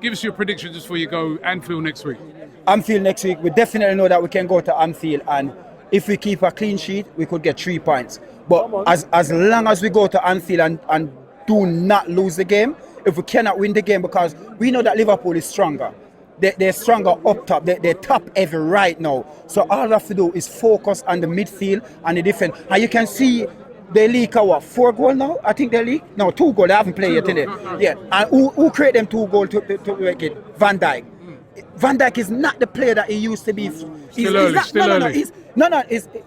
give us your prediction just before you go. Anfield next week. Anfield next week, we definitely know that we can go to Anfield, and if we keep a clean sheet, we could get 3 points. But as long as we go to Anfield and do not lose the game, if we cannot win the game, because we know that Liverpool is stronger. They're stronger up top. They're top heavy right now. So all we have to do is focus on the midfield and the defense. And you can see they leak 4 goals now? I think they leak? No, 2 goals. They haven't played yet today. Yeah. And who create them 2 goals to make it? Van Dijk. Van Dijk is not the player that he used to be. Still early.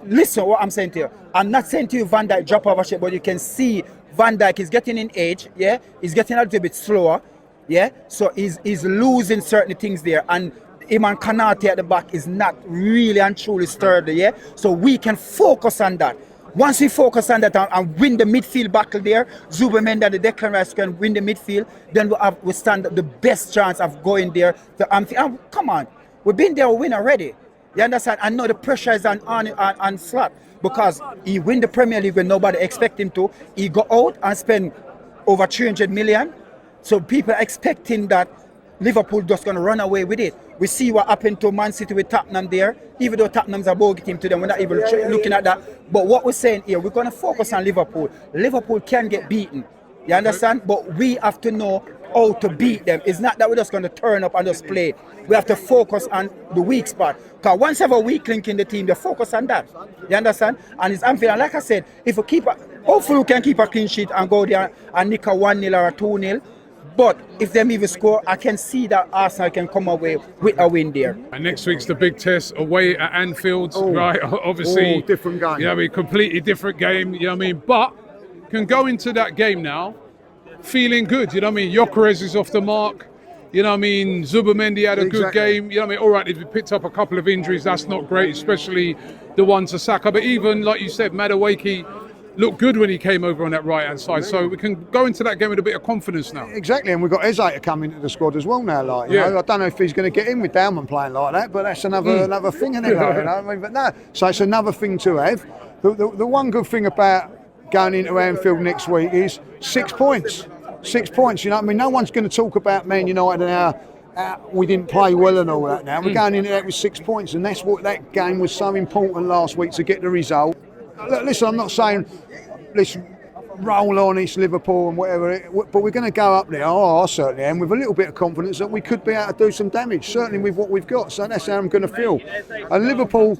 Listen what I'm saying to you. I'm not saying to you Van Dijk drop off a shit, but you can see Van Dijk is getting in age, yeah? He's getting a little bit slower, yeah? So he's losing certain things there. And him and Kanate at the back is not really and truly sturdy, yeah? So we can focus on that. Once we focus on that and win the midfield battle there, Zubimendi and the Declan Rice can win the midfield, then we stand the best chance of going there to Anfield. Come on, we've been there, we win already. You understand? I know the pressure is on Slot because he win the Premier League when nobody expect him to. He go out and spend over 300 million. So people are expecting that Liverpool just going to run away with it. We see what happened to Man City with Tottenham there. Even though Tottenham's a bogey team to them, we're not even looking at that. But what we're saying here, we're going to focus on Liverpool. Liverpool can get beaten. You understand? But we have to know how to beat them. It's not that we're just going to turn up and just play. We have to focus on the weak spot. Because once you have a weak link in the team, they focus on that. You understand? And it's Anfield. And like I said, if we hopefully we can keep a clean sheet and go there and nick a 1-0 or a 2-0. But if them even score, I can see that Arsenal can come away with a win there. And next week's the big test away at Anfield, right? Obviously, different game. Yeah, I mean, completely different game. You know what I mean? But can go into that game now feeling good. You know what I mean? Gyökeres is off the mark. You know what I mean? Zubimendi had a good game. You know what I mean? All right, if he picked up a couple of injuries, that's not great, especially the one to Saka. But even, like you said, Madueke looked good when he came over on that right-hand side. So we can go into that game with a bit of confidence now. Exactly, and we've got Eze to come into the squad as well now. Like, you know, I don't know if he's going to get in with Dalman playing like that, but that's another thing, isn't it? Like, you know? I mean, but no, so it's another thing to have. The one good thing about going into Anfield next week is 6 points. 6 points, you know what I mean? No one's going to talk about Man United and how we didn't play well and all that now. We're going into that with 6 points, and that's what that game was so important last week to get the result. Look, listen, I'm not saying let's roll on, it's Liverpool and whatever, but we're going to go up there, I certainly am, with a little bit of confidence that we could be able to do some damage, certainly with what we've got. So that's how I'm going to feel. And Liverpool,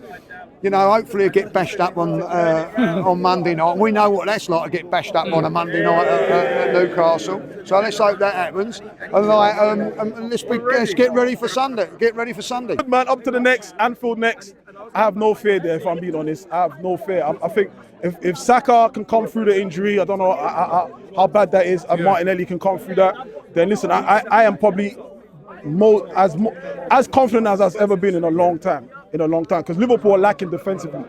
you know, hopefully will get bashed up on Monday night. We know what that's like to get bashed up on a Monday night at Newcastle. So let's hope that happens. And let's get ready for Sunday. Get ready for Sunday. Good man, up to the next, Anfield next. I have no fear there, if I'm being honest. I have no fear. I think if Saka can come through the injury, I don't know how bad that is, and Martinelli can come through that, then listen, I am probably as confident as I've ever been in a long time. Because Liverpool are lacking defensively.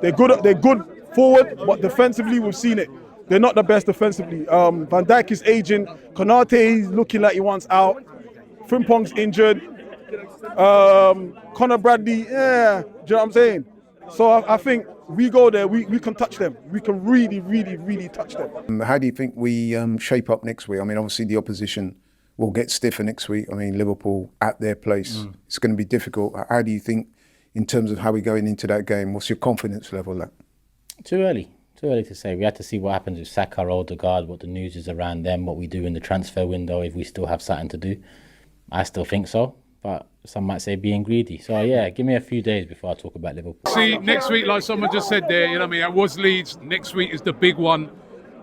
They're good forward, but defensively we've seen it. They're not the best defensively. Van Dijk is aging. Konate is looking like he wants out. Frimpong's injured. Conor Bradley, do you know what I'm saying? So I think we go there, we can touch them. We can really, really, really touch them. How do you think we shape up next week? I mean, obviously the opposition will get stiffer next week. I mean, Liverpool at their place. It's going to be difficult. How do you think, in terms of how we're going into that game, what's your confidence level like? Too early to say. We have to see what happens with Saka or Odegaard, what the news is around them, what we do in the transfer window, if we still have something to do. I still think so, but some might say being greedy. So yeah, give me a few days before I talk about Liverpool. See, next week, like someone just said there, you know what I mean, it was Leeds. Next week is the big one,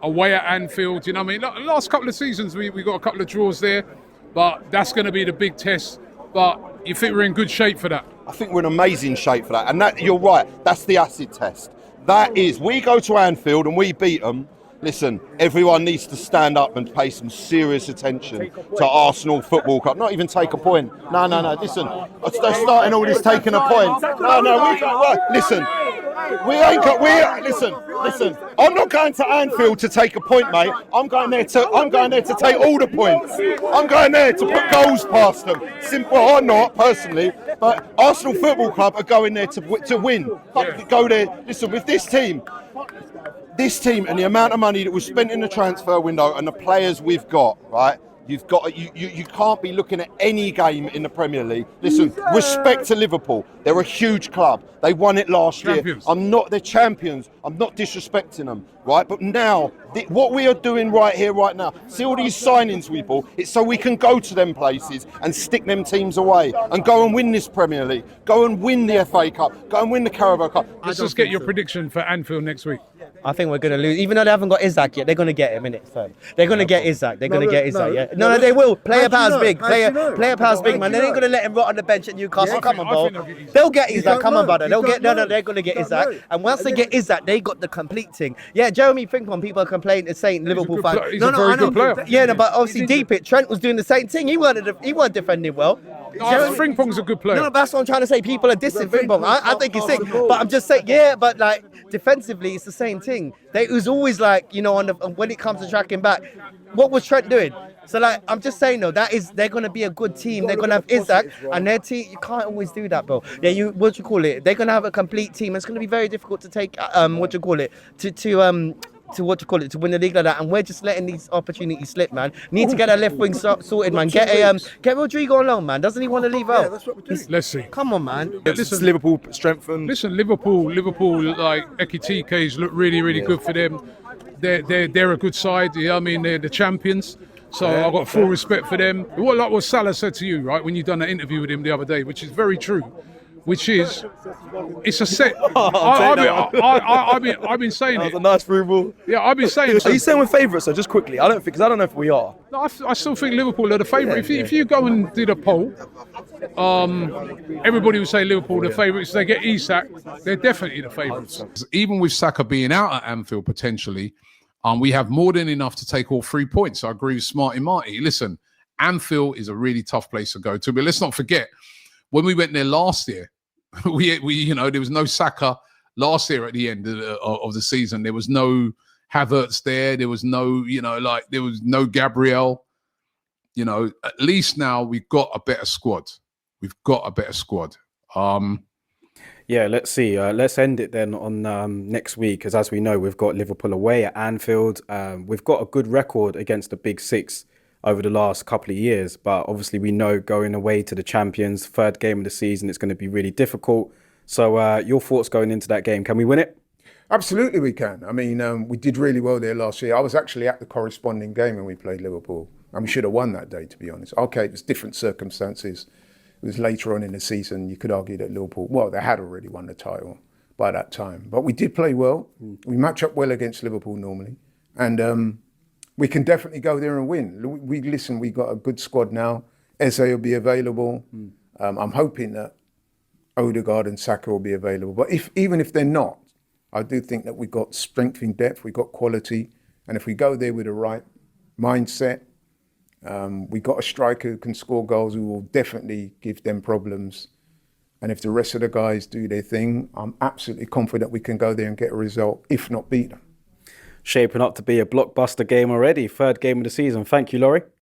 away at Anfield, you know what I mean? Last couple of seasons, we got a couple of draws there, but that's going to be the big test. But you think we're in good shape for that? I think we're in amazing shape for that. And that, you're right, that's the acid test. That is, we go to Anfield and we beat them. Listen, everyone needs to stand up and pay some serious attention to Arsenal Football Club. Not even take a point. No. Listen, they're starting all this taking a point. No, we can't. Right. Listen, we ain't got. Listen. I'm not going to Anfield to take a point, mate. I'm going there to take all the points. I'm going there to put goals past them. Simple. I'm not personally, but Arsenal Football Club are going there to win. Go there. Listen, with this team and the amount of money that was spent in the transfer window and the players we've got, right? You've got you can't be looking at any game in the Premier League. Listen, respect to Liverpool. They're a huge club. They won it last year. They're champions. I'm not disrespecting them, right? But now, what we are doing right here, right now, see all these signings we bought, it's so we can go to them places and stick them teams away and go and win this Premier League, go and win the FA Cup, go and win the Carabao Cup. Let's just get your prediction for Anfield next week. I think we're going to lose. Even though they haven't got Isaac yet, they're going to get him, innit? So they're going to get Isaac. They're going to get Isaac, yeah? No, they will. Player power's big. Player power's big, man. They ain't going to let him rot on the bench at Newcastle. Come on, bro. They'll get Isaac. Come on, brother. They're going to get Isaac. And once they get Isaac, they got the complete thing. Yeah, Jeremy Frimpong, people are complaining, saying Liverpool fans. He's a very good player. Yeah, no, but obviously deep it. Trent was doing the same thing. He weren't defending well. Frimpong's a good player. No, that's what I'm trying to say. People are dissing Frimpong. I think he's sick. But I'm just saying, yeah, but like defensively, it's the same thing. It was always like, you know, when it comes to tracking back, what was Trent doing? So like, I'm just saying though, they're gonna be a good team. They're gonna have Isaac and their team. You can't always do that, bro. Yeah, they're gonna have a complete team. It's gonna be very difficult to take to win the league like that, and we're just letting these opportunities slip, man. Need to get our left wing sorted, man. Get Rodrigo on loan, man. Doesn't he want to leave out? Yeah, that's what we're doing. Let's see. Come on, man. Listen, Liverpool strengthened. Listen, Liverpool, like Ekitiké's look really, really good for them. They're a good side. Yeah, I mean, they're the champions. So I've got full respect for them. What Salah said to you, right, when you done that interview with him the other day, which is very true. Which is, it's a set. I've been saying That it. was a nice through ball. Yeah, I've been saying it. Are you saying we're favourites? So just quickly, I don't know if we are. No, I still think Liverpool are the favourite. If you go and do the poll, everybody would say Liverpool are the favourites. They get Isak, they're definitely the favourites. Even with Saka being out at Anfield potentially, we have more than enough to take all 3 points. I agree with Smarty Marty. Listen, Anfield is a really tough place to go to, but let's not forget when we went there last year. We there was no Saka last year at the end of the season. There was no Havertz there. There was no, there was no Gabriel. At least now we've got a better squad. Yeah, let's see. Let's end it then on next week, because as we know, we've got Liverpool away at Anfield. We've got a good record against the Big Six over the last couple of years, but obviously we know going away to the champions, third game of the season, it's going to be really difficult. So your thoughts going into that game? Can we win it? Absolutely we can. I mean, we did really well there last year. I was actually at the corresponding game when we played Liverpool, and we should have won that day, to be honest. Okay, it was different circumstances. It was later on in the season. You could argue that Liverpool, well, they had already won the title by that time. But we did play well. We match up well against Liverpool normally. And we can definitely go there and win. We got a good squad now. Eze will be available. I'm hoping that Odegaard and Saka will be available. But even if they're not, I do think that we've got strength in depth, we've got quality. And if we go there with the right mindset, we got a striker who can score goals, who will definitely give them problems. And if the rest of the guys do their thing, I'm absolutely confident we can go there and get a result, if not beat them. Shaping up to be a blockbuster game already. Third game of the season. Thank you, Laurie.